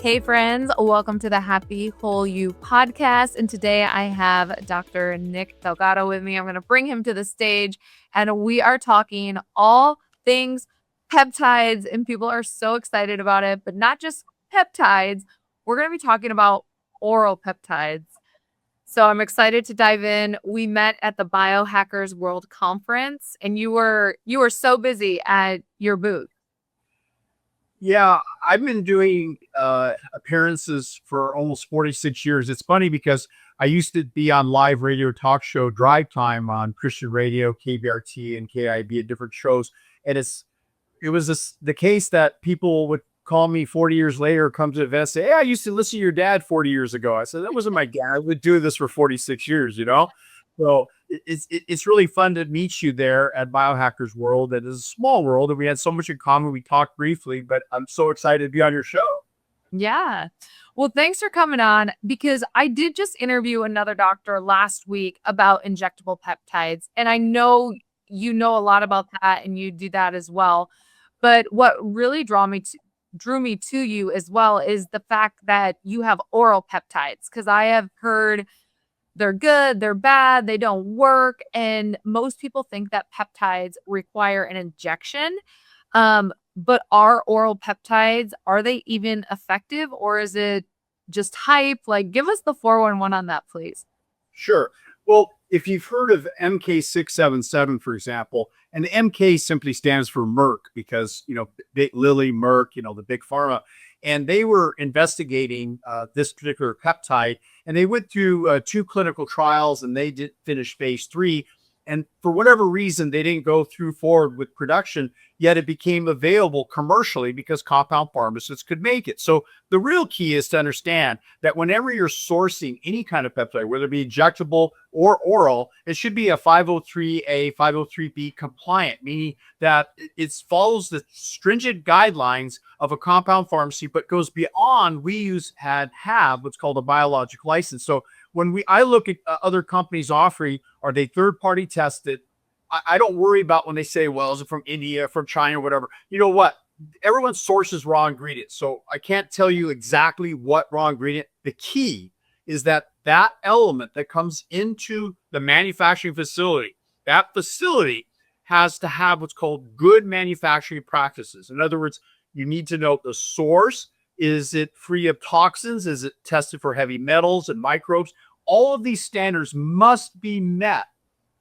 Hey friends, welcome to the Happy Whole You podcast. And today I have Dr. Nick Delgato with me. I'm going to bring him to the stage and we are talking all things peptides, and people are so excited about it, but not just peptides. We're going to be talking about oral peptides. So I'm excited to dive in. We met at the Biohackers World Conference and you were so busy at your booth. Yeah, I've been doing appearances for almost 46 years. It's funny because I used to be on live radio talk show Drive Time on Christian radio, KBRT, and KIB at different shows. And it was the case that people would call me 40 years later, come to events, say, "Hey, I used to listen to your dad 40 years ago." I said, "That wasn't my dad. I've been doing this for 46 years, you know?" So it's really fun to meet you there at Biohackers World. It is a small world, and we had so much in common. We talked briefly, but I'm so excited to be on your show. Yeah. Well, thanks for coming on because I did just interview another doctor last week about injectable peptides. And I know you know a lot about that and you do that as well. But what really drew me to you as well is the fact that you have oral peptides, because I have heard they're good, they're bad, they don't work. And most people think that peptides require an injection. But are oral peptides, are they even effective, or is it just hype? Like, give us the 411 on that, please. Sure. Well, if you've heard of MK-677, for example, and the MK simply stands for Merck because, Lilly, Merck, the big pharma, and they were investigating this particular peptide, and they went through two clinical trials, and they did finish phase 3. And for whatever reason, they didn't go forward with production, yet it became available commercially because compound pharmacists could make it. So the real key is to understand that whenever you're sourcing any kind of peptide, whether it be injectable or oral, it should be a 503A, 503B compliant, meaning that it follows the stringent guidelines of a compound pharmacy, but goes beyond. We have what's called a biologic license. So when I look at other companies offering, are they third-party tested? I don't worry about when they say, well, is it from India, from China, whatever. You know what? Everyone sources raw ingredients. So I can't tell you exactly what raw ingredient. The key is that element that comes into the manufacturing facility, that facility has to have what's called good manufacturing practices. In other words, you need to know the source. Is it free of toxins? Is it tested for heavy metals and microbes? All of these standards must be met.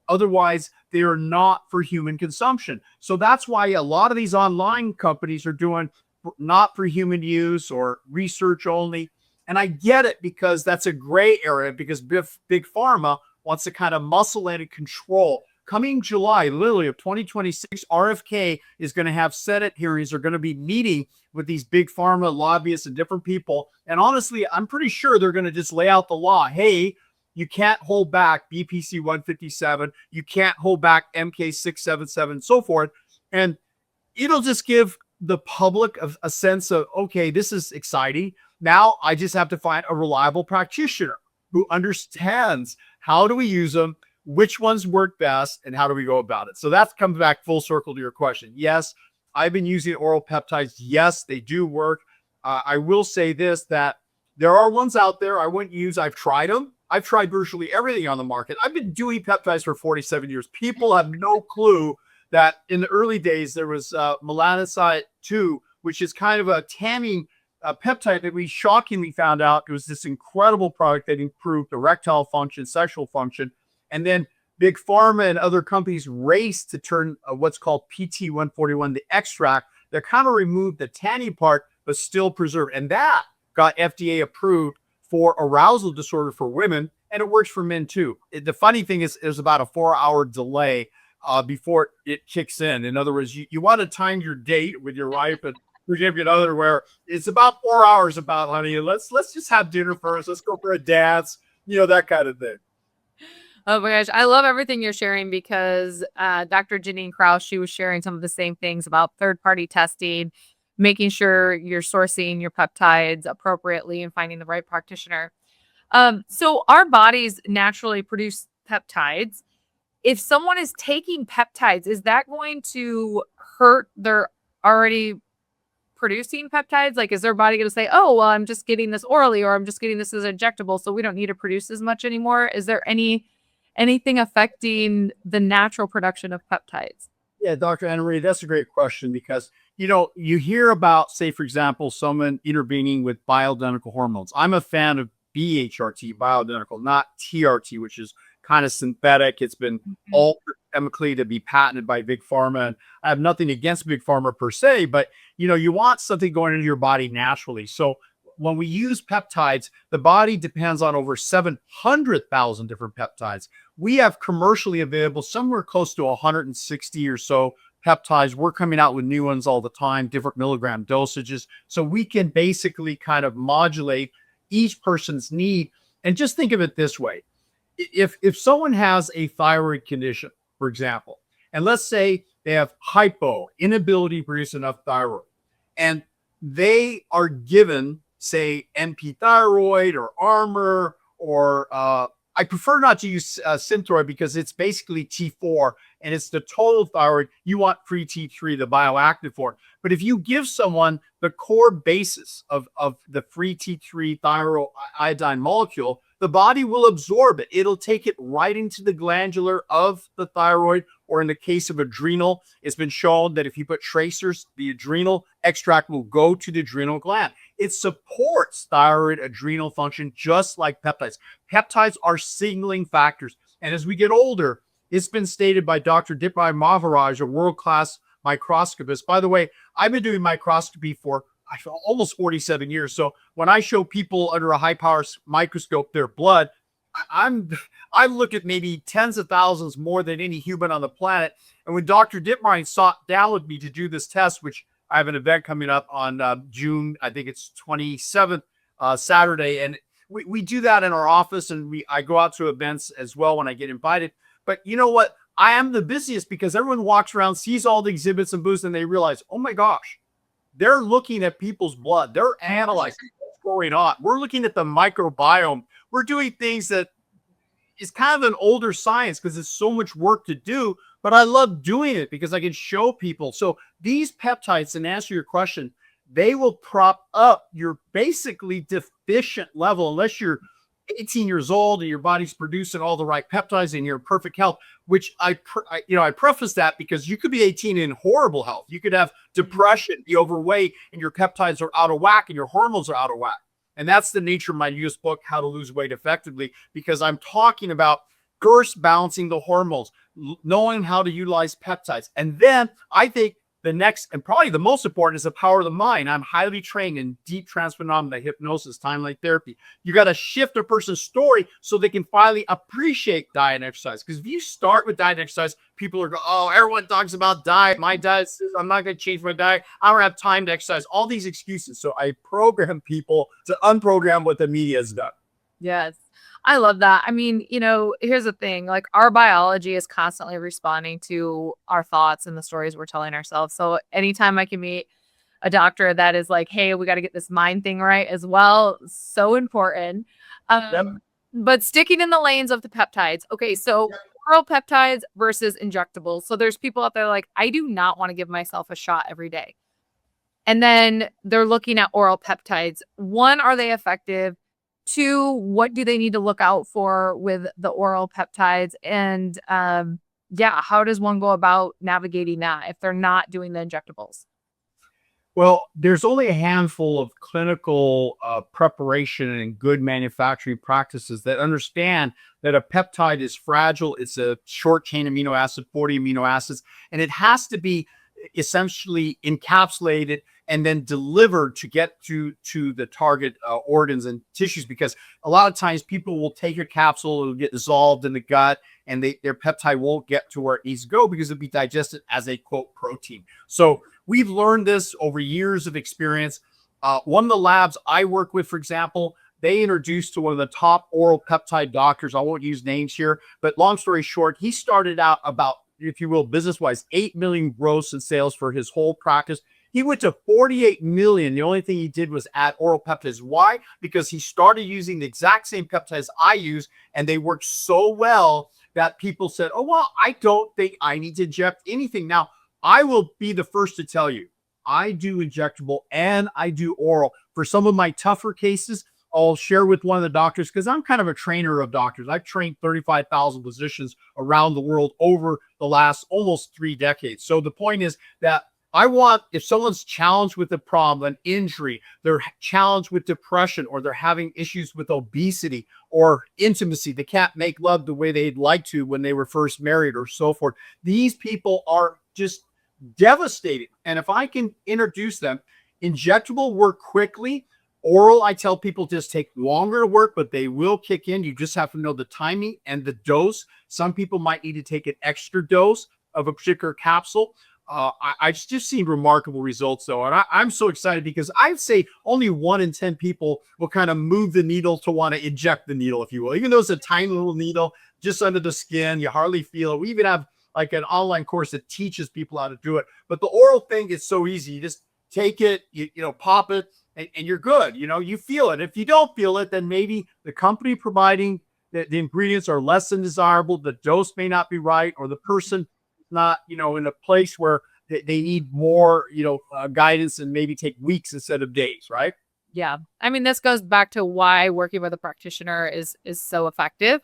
Otherwise, they are not for human consumption. So that's why a lot of these online companies are doing not for human use or research only. And I get it because that's a gray area because big pharma wants to kind of muscle in and control. Coming July, literally of 2026, RFK is going to have Senate hearings. They're going to be meeting with these big pharma lobbyists and different people. And honestly, I'm pretty sure they're going to just lay out the law. Hey, you can't hold back BPC-157. You can't hold back MK-677 and so forth. And it'll just give the public a sense of, okay, this is exciting. Now I just have to find a reliable practitioner who understands how do we use them, which ones work best, and how do we go about it. So that comes back full circle to your question. Yes, I've been using oral peptides. Yes, they do work. I will say this, that there are ones out there I wouldn't use. I've tried them. I've tried virtually everything on the market. I've been doing peptides for 47 years. People have no clue that in the early days, there was melanocyte 2, which is kind of a tanning peptide that we shockingly found out it was this incredible product that improved erectile function, sexual function. And then big pharma and other companies raced to turn what's called PT-141, the extract, that kind of removed the tanning part, but still preserved. And that got FDA approved for arousal disorder for women, and it works for men too. The funny thing is, there's about a 4-hour delay before it kicks in. In other words, you want to time your date with your wife and significant other where it's about 4 hours about, honey, let's just have dinner first. Let's go for a dance, that kind of thing. Oh my gosh, I love everything you're sharing because Dr. Janine Krause, she was sharing some of the same things about third-party testing, making sure you're sourcing your peptides appropriately and finding the right practitioner. So our bodies naturally produce peptides. If someone is taking peptides, is that going to hurt their already producing peptides? Like, is their body going to say, oh, well, I'm just getting this orally, or I'm just getting this as injectable, so we don't need to produce as much anymore? Is there anything affecting the natural production of peptides? Yeah, Dr. Anna Marie, that's a great question because, you hear about, say, for example, someone intervening with bioidentical hormones. I'm a fan of BHRT, bioidentical, not TRT, which is kind of synthetic. It's been Mhm. altered chemically to be patented by Big Pharma. And I have nothing against Big Pharma per se, but, you want something going into your body naturally. So when we use peptides, the body depends on over 700,000 different peptides. We have commercially available somewhere close to 160 or so peptides. We're coming out with new ones all the time, different milligram dosages. So we can basically kind of modulate each person's need. And just think of it this way. If someone has a thyroid condition, for example, and let's say they have hypo, inability to produce enough thyroid, and they are given, say, NP thyroid or Armor, or I prefer not to use Synthroid because it's basically T4 and it's the total thyroid. You want free T3, the bioactive form. But if you give someone the core basis of the free T3 thyroid iodine molecule, the body will absorb it. It'll take it right into the glandular of the thyroid, or in the case of adrenal, it's been shown that if you put tracers, the adrenal extract will go to the adrenal gland. It supports thyroid adrenal function just like peptides. Peptides are signaling factors. And as we get older, it's been stated by Dr. Diprai Maharaj, a world-class microscopist. By the way, I've been doing microscopy for almost 47 years. So when I show people under a high power microscope their blood, I look at maybe tens of thousands more than any human on the planet. And when Dr. Diprai sat down with me to do this test, which I have an event coming up on June, I think it's 27th, Saturday, and we do that in our office, and I go out to events as well when I get invited. But you know what? I am the busiest because everyone walks around, sees all the exhibits and booths, and they realize, oh my gosh, they're looking at people's blood. They're analyzing what's going on. We're looking at the microbiome. We're doing things that is kind of an older science because it's so much work to do, but I love doing it because I can show people. So these peptides, and answer your question, they will prop up your basically deficient level unless you're 18 years old and your body's producing all the right peptides and you're in perfect health, which I preface that because you could be 18 in horrible health. You could have depression, be overweight, and your peptides are out of whack and your hormones are out of whack. And that's the nature of my newest book, How to Lose Weight Effectively, because I'm talking about first balancing the hormones, knowing how to utilize peptides. And then I think the next, and probably the most important, is the power of the mind. I'm highly trained in deep transphenomena, hypnosis, time-like therapy. You got to shift a person's story so they can finally appreciate diet and exercise. Because if you start with diet and exercise, people are going, oh, everyone talks about diet. My diet says I'm not going to change my diet. I don't have time to exercise. All these excuses. So I program people to unprogram what the media has done. Yes. I love that. I mean, here's the thing, like our biology is constantly responding to our thoughts and the stories we're telling ourselves. So anytime I can meet a doctor that is like, hey, we got to get this mind thing right as well, so important. Yep. But sticking in the lanes of the peptides. Okay, so oral peptides versus injectables. So there's people out there like, I do not want to give myself a shot every day. And then they're looking at oral peptides. One, are they effective? Two, what do they need to look out for with the oral peptides? And how does one go about navigating that if they're not doing the injectables? Well, there's only a handful of clinical preparation and good manufacturing practices that understand that a peptide is fragile. It's a short chain amino acid, 40 amino acids, and it has to be essentially encapsulated and then delivered to get to the target organs and tissues, because a lot of times people will take a capsule, it'll get dissolved in the gut, and their peptide won't get to where it needs to go because it'll be digested as a, quote, protein. So we've learned this over years of experience. One of the labs I work with, for example, they introduced to one of the top oral peptide doctors. I won't use names here, but long story short, he started out about, if you will, business-wise, 8 million gross in sales for his whole practice. He went to 48 million. The only thing he did was add oral peptides. Why? Because he started using the exact same peptides I use, and they worked so well that people said, oh, well, I don't think I need to inject anything. Now, I will be the first to tell you, I do injectable and I do oral. For some of my tougher cases, I'll share with one of the doctors because I'm kind of a trainer of doctors. I've trained 35,000 physicians around the world over the last almost 3 decades. So the point is that I want, if someone's challenged with a problem, an injury, they're challenged with depression, or they're having issues with obesity or intimacy, they can't make love the way they'd like to when they were first married or so forth. These people are just devastated. And if I can introduce them, injectable work quickly. Oral, I tell people, just take longer to work, but they will kick in. You just have to know the timing and the dose. Some people might need to take an extra dose of a particular capsule. I just seen remarkable results though. And I'm so excited because I'd say only 1 in 10 people will kind of move the needle to want to inject the needle, if you will. Even though it's a tiny little needle just under the skin, you hardly feel it. We even have like an online course that teaches people how to do it. But the oral thing is so easy. You just take it, pop it, and you're good. You feel it. If you don't feel it, then maybe the company providing the ingredients are less than desirable. The dose may not be right, or the person not, in a place where they need more, guidance, and maybe take weeks instead of days, right? Yeah. I mean, this goes back to why working with a practitioner is so effective.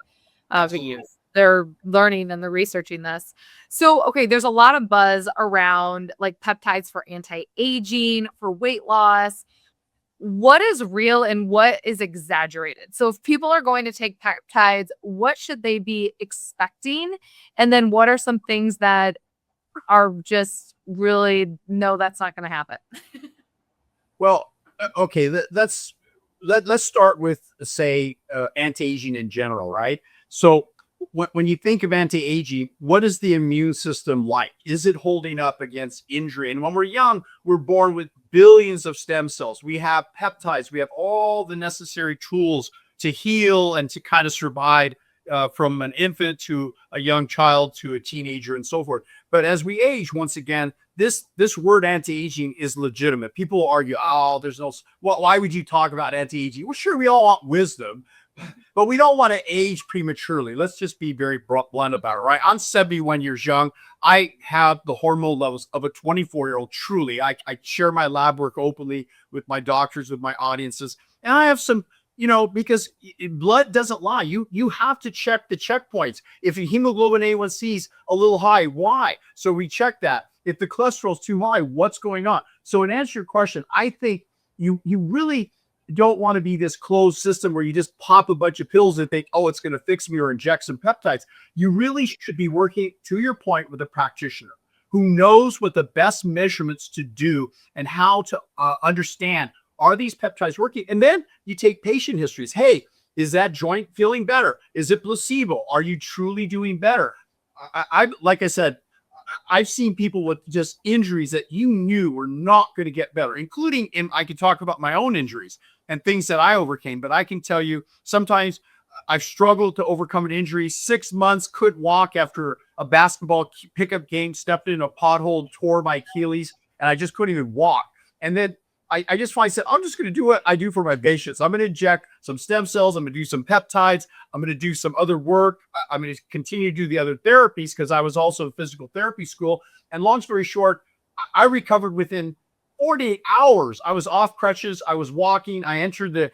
Because they're learning and they're researching this. So, okay, there's a lot of buzz around like peptides for anti-aging, for weight loss. What is real and what is exaggerated? So if people are going to take peptides, what should they be expecting? And then what are some things that are just really, no, that's not going to happen? Well, okay, let's start with, say, anti-aging in general, right? So when you think of anti-aging, what is the immune system like? Is it holding up against injury? And when we're young, we're born with billions of stem cells. We have peptides. We have all the necessary tools to heal and to kind of survive from an infant to a young child to a teenager and so forth. But as we age, once again, this word anti-aging is legitimate. People argue, oh, there's no, well, why would you talk about anti-aging? Well, sure, we all want wisdom, but we don't want to age prematurely. Let's just be very blunt about it, right? I'm 71 years young. I have the hormone levels of a 24-year-old. Truly, I share my lab work openly with my doctors, with my audiences, and I have some, because blood doesn't lie. You have to check the checkpoints. If your hemoglobin A1C is a little high, why? So we check that. If the cholesterol is too high, what's going on? So in answer to your question, I think you really don't want to be this closed system where you just pop a bunch of pills and think, oh, it's going to fix me, or inject some peptides. You really should be working, to your point, with a practitioner who knows what the best measurements to do and how to understand, are these peptides working? And then you take patient histories. Hey, is that joint feeling better? Is it placebo? Are you truly doing better? Like I said, I've seen people with just injuries that you knew were not going to get better, including I could talk about my own injuries and things that I overcame. But I can tell you, sometimes I've struggled to overcome an injury. 6 months, couldn't walk after a basketball pickup game, stepped in a pothole, and tore my Achilles, and I just couldn't even walk. And then I just finally said, I'm just going to do what I do for my patients. I'm going to inject some stem cells. I'm going to do some peptides. I'm going to do some other work. I'm going to continue to do the other therapies because I was also in physical therapy school. And long story short, I recovered within 48 hours. I was off crutches. I was walking. I entered the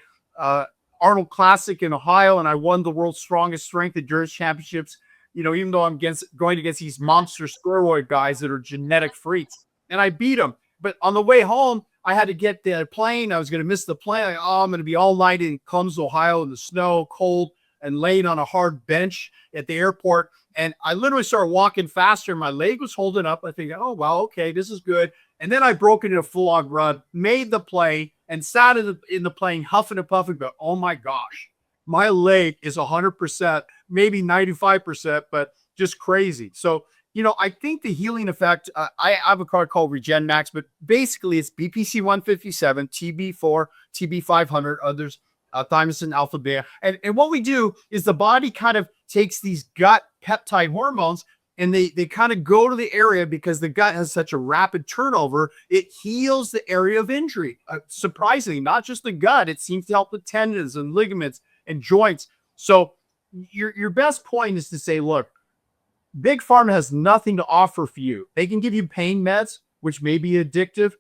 Arnold Classic in Ohio, and I won the world's strongest strength endurance championships. Even though I'm going against these monster steroid guys that are genetic freaks, and I beat them. But on the way home, I had to get the plane. I was going to miss the plane. I'm going to be all night in Columbus, Ohio, in the snow, cold, and laying on a hard bench at the airport. And I literally started walking faster. My leg was holding up. I think, oh, well, okay, this is good. And then I broke into a full-on run, made the play, and sat in the plane huffing and puffing. But oh my gosh, my leg is 100%, maybe 95%, but just crazy. So, I think the healing effect, I have a card called Regen Max, but basically it's BPC-157, TB4, TB500, others, thymosin, alpha, beta. And what we do is the body kind of takes these gut peptide hormones and they kind of go to the area because the gut has such a rapid turnover. It heals the area of injury. Surprisingly, not just the gut, it seems to help the tendons and ligaments and joints. So your best point is to say, look, Big Pharma has nothing to offer for you. They can give you pain meds, which may be addictive,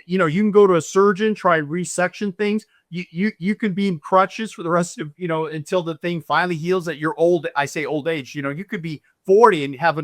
you know, you can go to a surgeon, try and resection things. You can be in crutches for the rest of, you know, until the thing finally heals at your old, I say old age, you know, you could be 40 and have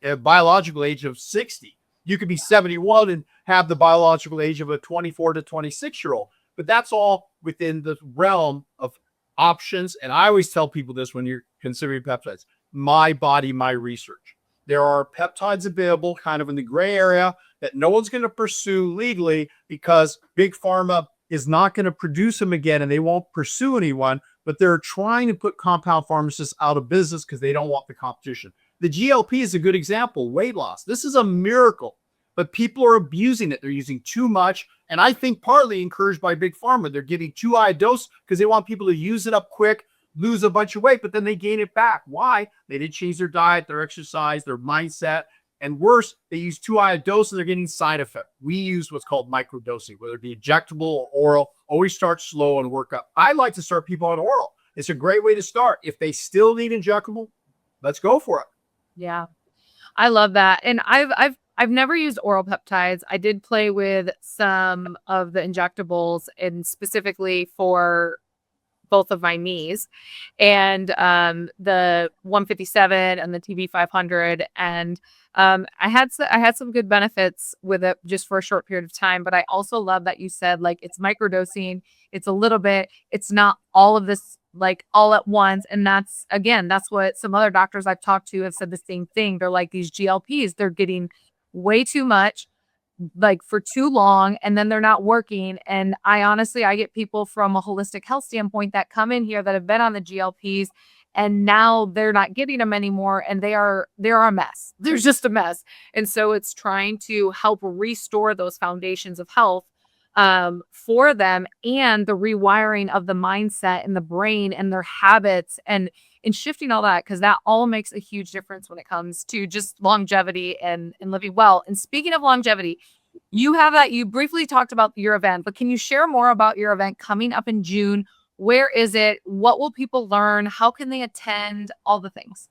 a biological age of 60. You could be 71 and have the biological age of a 24 to 26-year-old. But that's all within the realm of options. And I always tell people this when you're considering peptides: my body, my research. There are peptides available kind of in the gray area that no one's going to pursue legally because big pharma is not going to produce them again and they won't pursue anyone, but they're trying to put compound pharmacists out of business because they don't want the competition. The GLP is a good example, weight loss. This is a miracle, but people are abusing it. They're using too much. And I think partly encouraged by big pharma. They're getting too high a dose because they want people to use it up quick, lose a bunch of weight, but then they gain it back. Why? They didn't change their diet, their exercise, their mindset. And worse, they use too high a dose and they're getting side effect. We use what's called microdosing, whether it be injectable or oral. Always start slow and work up. I like to start people on oral. It's a great way to start. If they still need injectable, let's go for it. Yeah, I love that. And I've never used oral peptides. I did play with some of the injectables, and specifically for both of my knees, and the 157 and the TB 500. And I had some good benefits with it just for a short period of time. But I also love that you said, like, it's microdosing. It's a little bit. It's not all of this like all at once. And that's, again, that's what some other doctors I've talked to have said the same thing. They're like, these GLPs, they're getting way too much, like for too long, and then they're not working. And I get people from a holistic health standpoint that come in here that have been on the GLPs and now they're not getting them anymore, and they're a mess. They're just a mess. And so it's trying to help restore those foundations of health for them, and the rewiring of the mindset and the brain and their habits, and shifting all that, because that all makes a huge difference when it comes to just longevity and living well. And speaking of longevity, you briefly talked about your event, but can you share more about your event coming up in June? Where is it? What will people learn? How can they attend? All the things.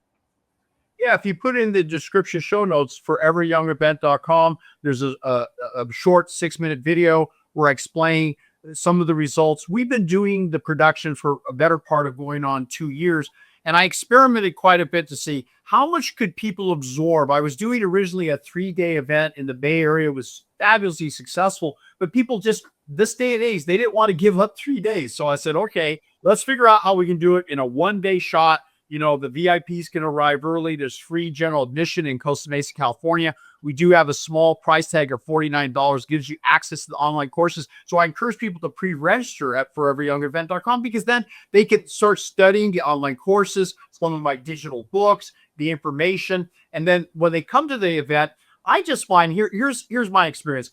Yeah, if you put in the description show notes for everyoungevent.com, there's a short 6-minute video where I explain some of the results. We've been doing the production for a better part of going on 2 years. And I experimented quite a bit to see how much could people absorb. I was doing originally a 3-day event in the Bay Area. It was fabulously successful, but people just, this day and age, they didn't want to give up 3 days. So I said, okay, let's figure out how we can do it in a 1-day shot. You know, the VIPs can arrive early. There's free general admission in Costa Mesa, California. We do have a small price tag of $49, gives you access to the online courses. So I encourage people to pre-register at foreveryoungevent.com, because then they can start studying the online courses, some of my digital books, the information. And then when they come to the event, I just find here's my experience.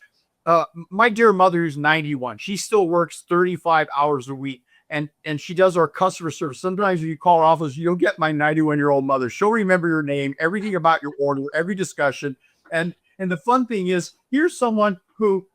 My dear mother, who's 91, she still works 35 hours a week. And she does our customer service. Sometimes when you call her office, you'll get my 91-year-old mother. She'll remember your name, everything about your order, every discussion. And the fun thing is, here's someone who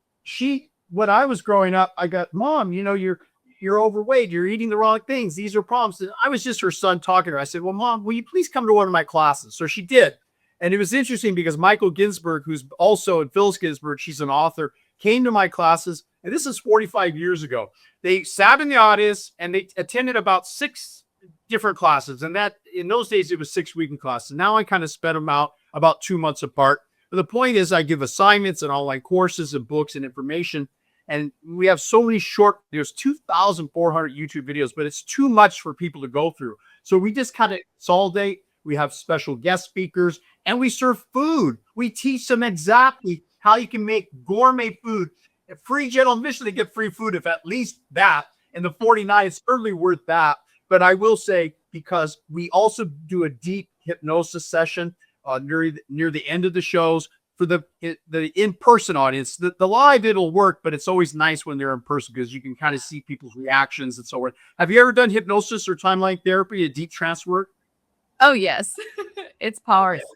when I was growing up, I got, Mom, you know, you're overweight. You're eating the wrong things. These are problems. And I was just her son talking to her. I said, well, Mom, will you please come to one of my classes? So she did. And it was interesting because Michael Ginsberg, who's also in Phyllis Ginsberg, she's an author, came to my classes. And this is 45 years ago. They sat in the audience and they attended about 6 different classes. And that, in those days, it was 6-week classes. Now I kind of spread them out about 2 months apart. But the point is, I give assignments and online courses and books and information. And we have so many there's 2,400 YouTube videos, but it's too much for people to go through. So we just kind of consolidate. We have special guest speakers and we serve food. We teach them exactly how you can make gourmet food. Free general admission, they get free food, if at least that. And the 49 is certainly worth that. But I will say, because we also do a deep hypnosis session near the end of the shows for the in-person audience. The live, it'll work, but it's always nice when they're in person because you can kind of see people's reactions and so on. Have you ever done hypnosis or timeline therapy, a deep trance work? Oh, yes. It's powerful.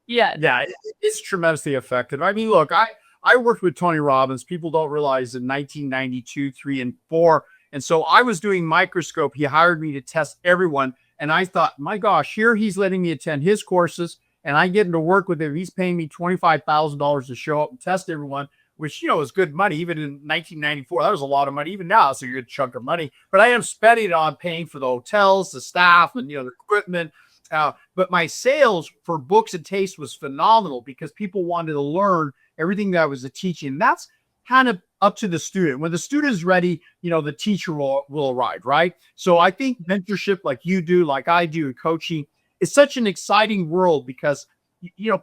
Yeah. Yeah, it's tremendously effective. I mean, look, I worked with Tony Robbins. People don't realize in 1992, 3, and 4. And so I was doing Microscope. He hired me to test everyone. And I thought, my gosh, here he's letting me attend his courses and I get to work with him. He's paying me $25,000 to show up and test everyone. which, is good money. Even in 1994, that was a lot of money. Even now, it's a good chunk of money. But I am spending it on paying for the hotels, the staff, and, the equipment. But my sales for books and taste was phenomenal because people wanted to learn everything that I was teaching. That's kind of up to the student. When the student is ready, the teacher will arrive, right? So I think mentorship like you do, like I do in coaching, is such an exciting world because,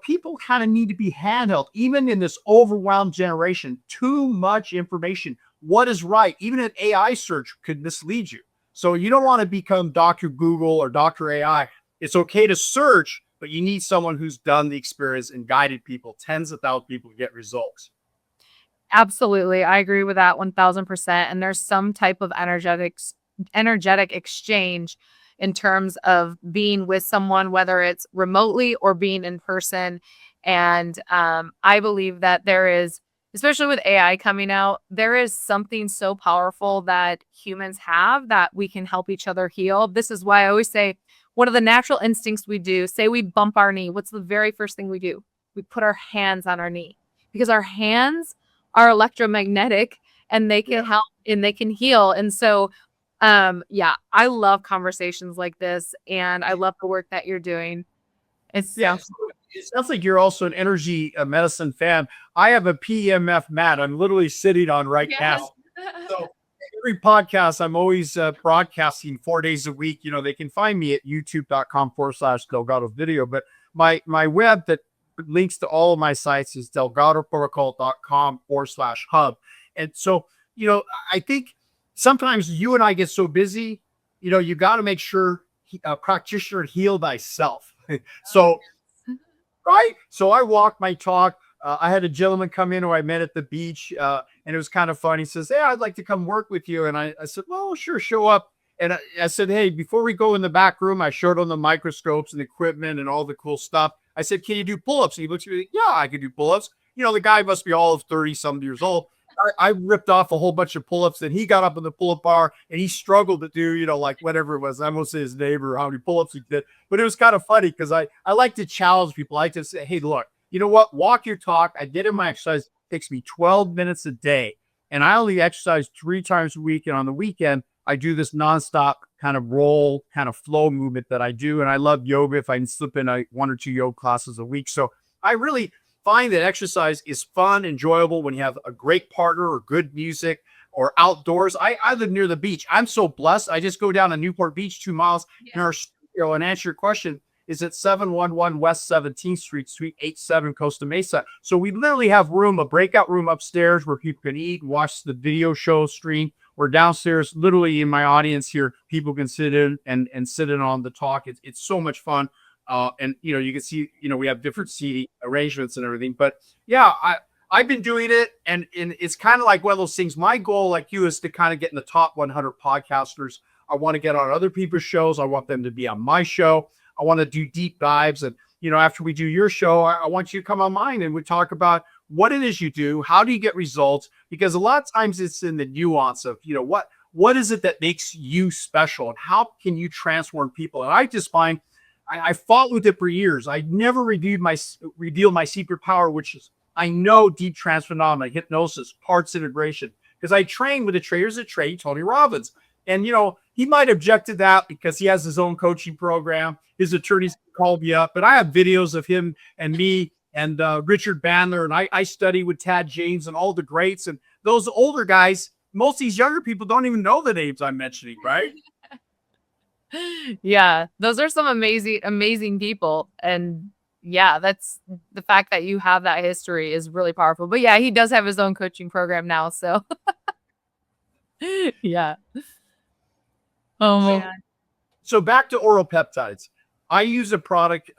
people kind of need to be handheld, even in this overwhelmed generation. Too much information. What is right? Even an AI search could mislead you. So you don't want to become Dr. Google or Dr. AI. It's okay to search, but you need someone who's done the experience and guided people, tens of thousands of people to get results. Absolutely. I agree with that 1000%. And there's some type of energetic exchange in terms of being with someone, whether it's remotely or being in person. And I believe that there is, especially with AI coming out, there is something so powerful that humans have that we can help each other heal. This is why I always say one of the natural instincts we do, say we bump our knee. What's the very first thing we do? We put our hands on our knee because our hands are electromagnetic and they can help and they can heal. And so, yeah, I love conversations like this and I love the work that you're doing. It Sounds like you're also an energy medicine fan. I have a PEMF mat I'm literally sitting on right now. So every podcast, I'm always broadcasting 4 days a week. They can find me at youtube.com/Delgato video. But my web that links to all of my sites is delgatoprotocol.com/hub. And so, I think sometimes you and I get so busy, you got to make sure a practitioner heal thyself. So, right. So I walk my talk. I had a gentleman come in who I met at the beach, and it was kind of fun. He says, "Hey, I'd like to come work with you." And I said, "Well, sure, show up." And I said, "Hey, before we go in the back room," I showed him the microscopes and equipment and all the cool stuff. I said, "Can you do pull-ups?" And he looks at me like, "Yeah, I can do pull-ups." The guy must be all of 30-some years old. I ripped off a whole bunch of pull-ups, and he got up in the pull-up bar and he struggled to do, like whatever it was. I won't say his neighbor how many pull-ups he did, but it was kind of funny because I like to challenge people. I like to say, "Hey, look, you know what? Walk your talk." I did in my exercise. It takes me 12 minutes a day, and I only exercise 3 times a week. And on the weekend, I do this nonstop kind of roll, kind of flow movement that I do. And I love yoga if I can slip in 1 or 2 yoga classes a week. So I really find that exercise is fun, enjoyable when you have a great partner or good music or outdoors. I live near the beach. I'm so blessed. I just go down to Newport Beach, 2 miles. And our studio, and answer your question, is at 711 West 17th Street, Suite 87, Costa Mesa. So we literally have a breakout room upstairs where people can eat, watch the video show stream. We're downstairs, literally in my audience here. People can sit in and sit in on the talk. It's so much fun. And you can see, we have different seating arrangements and everything. But yeah, I've been doing it, and it's kind of like one of those things. My goal, like you, is to kind of get in the top 100 podcasters. I want to get on other people's shows. I want them to be on my show. I want to do deep dives. And, after we do your show, I want you to come on mine and we talk about what it is you do. How do you get results? Because a lot of times it's in the nuance of, what is it that makes you special and how can you transform people? And I just find I fought with it for years. I never revealed my secret power, which is I know deep trance phenomena, hypnosis, parts integration, because I trained with the traders that trade Tony Robbins. And, he might object to that because he has his own coaching program. His attorneys called me up, but I have videos of him and me and Richard Bandler. And I study with Tad James and all the greats. And those older guys, most of these younger people don't even know the names I'm mentioning, right? Yeah, those are some amazing people. And yeah, that's the fact that you have that history is really powerful. But yeah, he does have his own coaching program now. So yeah. Oh man. So back to oral peptides. I use a product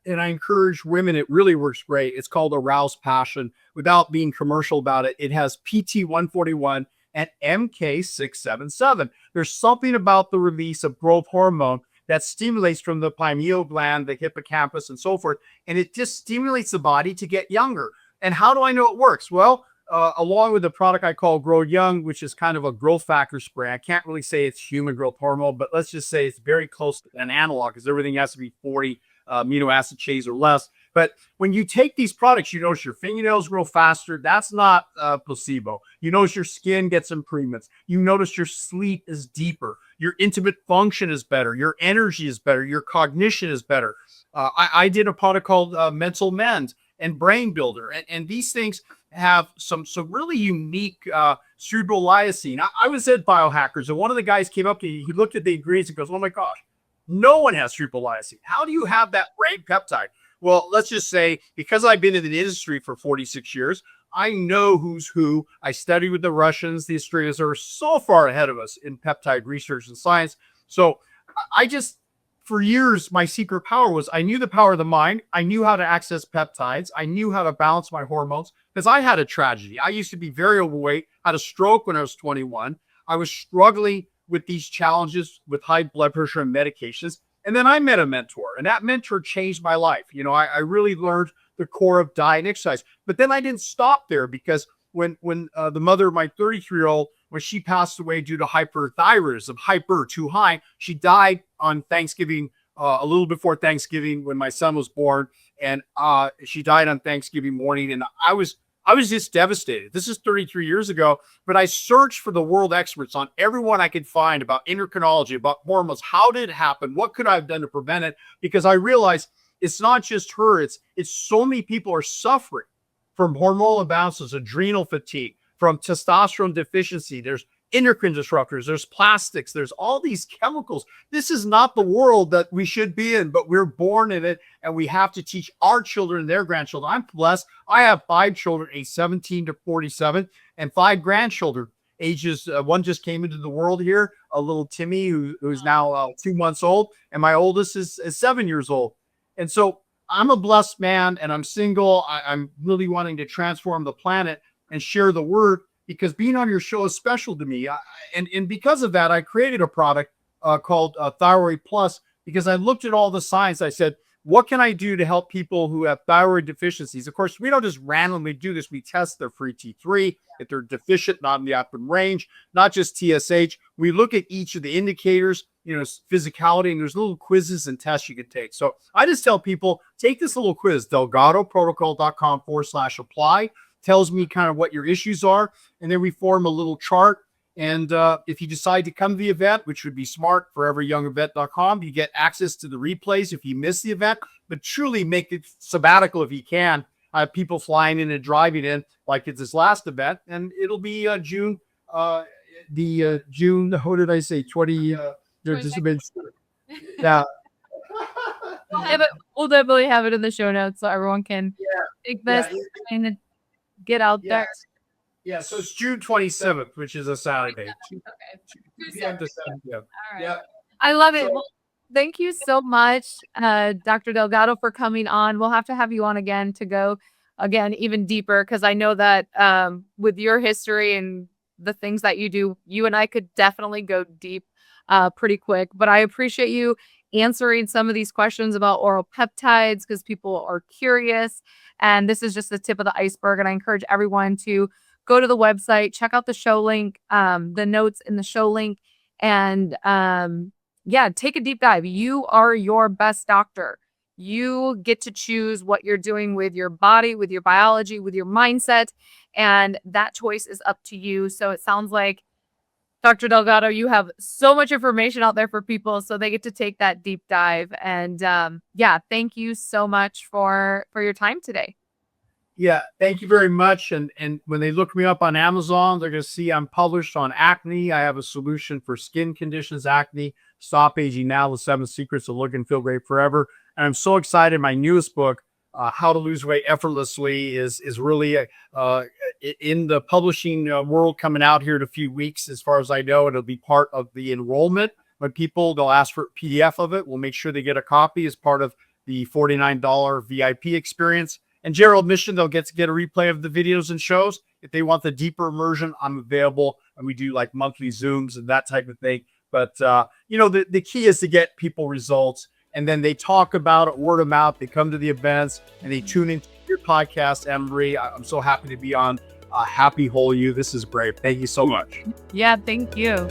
and I encourage women. It really works great. It's called Arouse Passion. Without being commercial about it, it has PT-141 and MK-677. There's something about the release of growth hormone that stimulates from the pineal gland, the hippocampus, and so forth. And it just stimulates the body to get younger. And how do I know it works? Well, along with the product I call Grow Young, which is kind of a growth factor spray. I can't really say it's human growth hormone, but let's just say it's very close to an analog because everything has to be 40 amino acid chains or less. But when you take these products, you notice your fingernails grow faster. That's not placebo. You notice your skin gets improvements. You notice your sleep is deeper. Your intimate function is better. Your energy is better. Your cognition is better. I did a product called Mental Mend and Brain Builder. And these things have some really unique cerebral lysine. I was at Biohackers, and one of the guys came up to me. He looked at the ingredients and goes, "Oh my gosh, no one has cerebral lysine. How do you have that brain peptide?" Well, let's just say, because I've been in the industry for 46 years, I know who's who. I studied with the Russians. The Australians are so far ahead of us in peptide research and science. So I just, for years, my secret power was I knew the power of the mind. I knew how to access peptides. I knew how to balance my hormones because I had a tragedy. I used to be very overweight, had a stroke when I was 21. I was struggling with these challenges with high blood pressure and medications. And then I met a mentor, and that mentor changed my life. I really learned the core of diet and exercise. But then I didn't stop there, because when the mother of my 33-year-old, when she passed away due to hyperthyroidism, hyper too high, she died on Thanksgiving, a little before Thanksgiving when my son was born, and she died on Thanksgiving morning, and I was just devastated. This is 33 years ago, but I searched for the world experts on everyone I could find about endocrinology, about hormones. How did it happen? What could I have done to prevent it? Because I realized it's not just her. It's so many people are suffering from hormonal imbalances, adrenal fatigue, from testosterone deficiency. There's endocrine disruptors, there's plastics, there's all these chemicals. This is not the world that we should be in, but we're born in it, and we have to teach our children and their grandchildren. I'm blessed. I have 5 children, aged 17 to 47, and 5 grandchildren, ages, one just came into the world here, a little Timmy who's now 2 months old, and my oldest is 7 years old. And so I'm a blessed man, and I'm single. I'm really wanting to transform the planet and share the word, because being on your show is special to me. And because of that, I created a product called Thyroid Plus, because I looked at all the science. I said, what can I do to help people who have thyroid deficiencies? Of course, we don't just randomly do this. We test their free T3, if they're deficient, not in the optimum range, not just TSH. We look at each of the indicators, physicality, and there's little quizzes and tests you can take. So I just tell people, take this little quiz, delgatoprotocol.com/apply. Tells me kind of what your issues are, and then we form a little chart. And if you decide to come to the event, which would be smart, foreveryoungevent.com, you get access to the replays if you miss the event. But truly make it sabbatical if you can. I have people flying in and driving in like it's his last event, and it'll be June. June. What did I say? 20. There's been. Yeah. We'll definitely have it in the show notes so everyone can take this and get out there. Yeah, so it's June 27th, which is a Saturday. Okay. 2 p.m. to 7 p.m. All right. Yeah. I love it. Well, thank you so much, Dr. Delgato, for coming on. We'll have to have you on again to go even deeper, because I know that with your history and the things that you do, you and I could definitely go deep pretty quick. But I appreciate you answering some of these questions about oral peptides, because people are curious. And this is just the tip of the iceberg. And I encourage everyone to go to the website, check out the show link, the notes in the show link, and take a deep dive. You are your best doctor. You get to choose what you're doing with your body, with your biology, with your mindset, and that choice is up to you. So it sounds like, Dr. Delgato, you have so much information out there for people, so they get to take that deep dive. And thank you so much for your time today. Yeah, thank you very much. And when they look me up on Amazon, they're going to see I'm published on acne. I have a solution for skin conditions, acne, Stop Aging Now, the 7 Secrets of Look and Feel Great Forever. And I'm so excited. My newest book, How to Lose Weight Effortlessly, is really in the publishing world, coming out here in a few weeks. As far as I know, it'll be part of the enrollment. When they'll ask for a PDF of it. We'll make sure they get a copy as part of the $49 VIP experience. And general admission, they'll get a replay of the videos and shows. If they want the deeper immersion, I'm available. And we do like monthly Zooms and that type of thing. But, the key is to get people results. And then they talk about it, word of mouth. They come to the events and they tune into your podcast, Emery. I'm so happy to be on Happy Whole You. This is great. Thank you so much. Yeah, thank you.